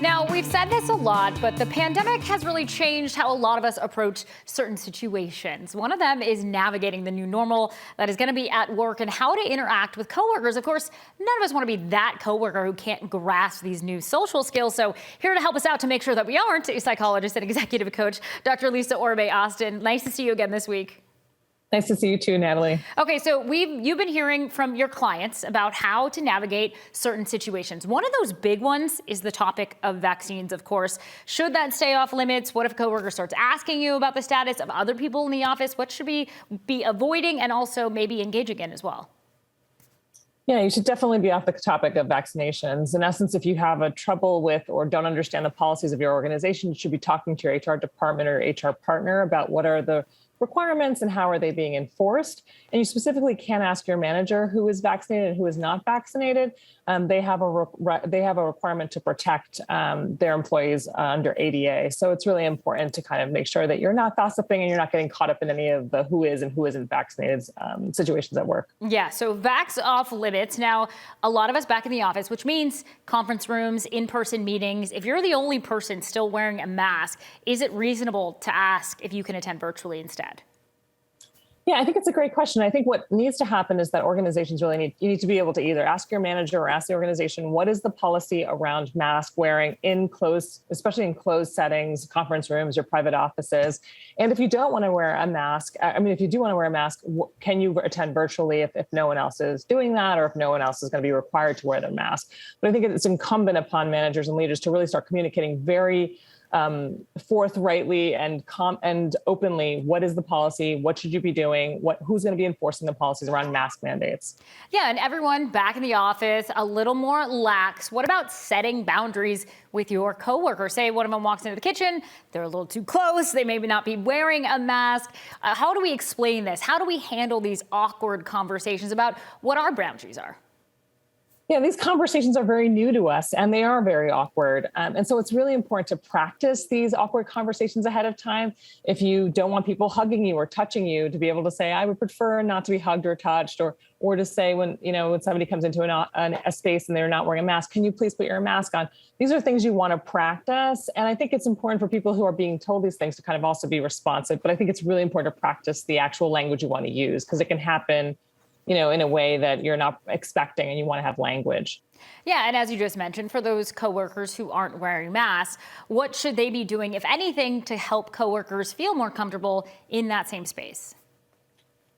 Now, we've said this a lot, but the pandemic has really changed how a lot of us approach certain situations. One of them is navigating the new normal that is going to be at work and how to interact with coworkers. Of course, none of us want to be that coworker who can't grasp these new social skills. So here to help us out to make sure that we aren't is psychologist and executive coach, Dr. Lisa Orbe-Austin. Nice to see you again this week. Nice to see you too, Natalie. Okay, so you've been hearing from your clients about how to navigate certain situations. One of those big ones is the topic of vaccines, of course. Should that stay off limits? What if a coworker starts asking you about the status of other people in the office? What should we be avoiding and also maybe engaging in as well? Yeah, you should definitely be off the topic of vaccinations. In essence, if you have a trouble with or don't understand the policies of your organization, you should be talking to your HR department or HR partner about what are the requirements and how are they being enforced. And you specifically can ask your manager who is vaccinated and who is not vaccinated. They have a requirement to protect their employees under ADA. So it's really important to kind of make sure that you're not gossiping and you're not getting caught up in any of the who is and who isn't vaccinated situations at work. Yeah, so vax off limits. Now, a lot of us back in the office, which means conference rooms, in-person meetings. If you're the only person still wearing a mask, is it reasonable to ask if you can attend virtually instead? Yeah, I think it's a great question. I think what needs to happen is that organizations you need to be able to either ask your manager or ask the organization, what is the policy around mask wearing especially in closed settings, conference rooms, your private offices. And if you don't want to wear a mask, if you do want to wear a mask, can you attend virtually if no one else is doing that or if no one else is going to be required to wear their mask? But I think it's incumbent upon managers and leaders to really start communicating very forthrightly and openly, what is the policy? What should you be doing? Who's going to be enforcing the policies around mask mandates? Yeah, and everyone back in the office, a little more lax. What about setting boundaries with your coworker? Say one of them walks into the kitchen, they're a little too close, they maybe not be wearing a mask. How do we explain this? How do we handle these awkward conversations about what our boundaries are? Yeah, these conversations are very new to us and they are very awkward. And so it's really important to practice these awkward conversations ahead of time. If you don't want people hugging you or touching you, to be able to say, I would prefer not to be hugged or touched, or to say when somebody comes into a space and they're not wearing a mask, can you please put your mask on? These are things you want to practice. And I think it's important for people who are being told these things to kind of also be responsive. But I think it's really important to practice the actual language you want to use because it can happen in a way that you're not expecting and you want to have language. Yeah, and as you just mentioned, for those coworkers who aren't wearing masks, what should they be doing, if anything, to help coworkers feel more comfortable in that same space?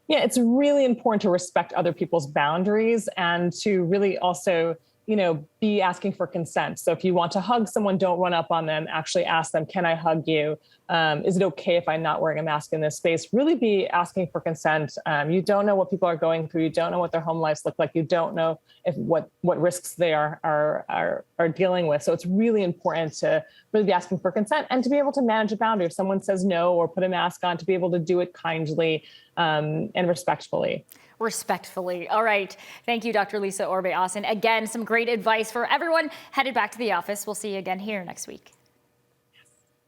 Yeah, it's really important to respect other people's boundaries and to really also be asking for consent. So if you want to hug someone, don't run up on them. Actually ask them, can I hug you? Is it okay if I'm not wearing a mask in this space? Really be asking for consent. You don't know what people are going through. You don't know what their home lives look like. You don't know what risks they are dealing with. So it's really important to really be asking for consent and to be able to manage a boundary. If someone says no or put a mask on, to be able to do it kindly and respectfully. Respectfully. All right. Thank you, Dr. Lisa Orbe-Austin. Again, some great advice for everyone headed back to the office. We'll see you again here next week.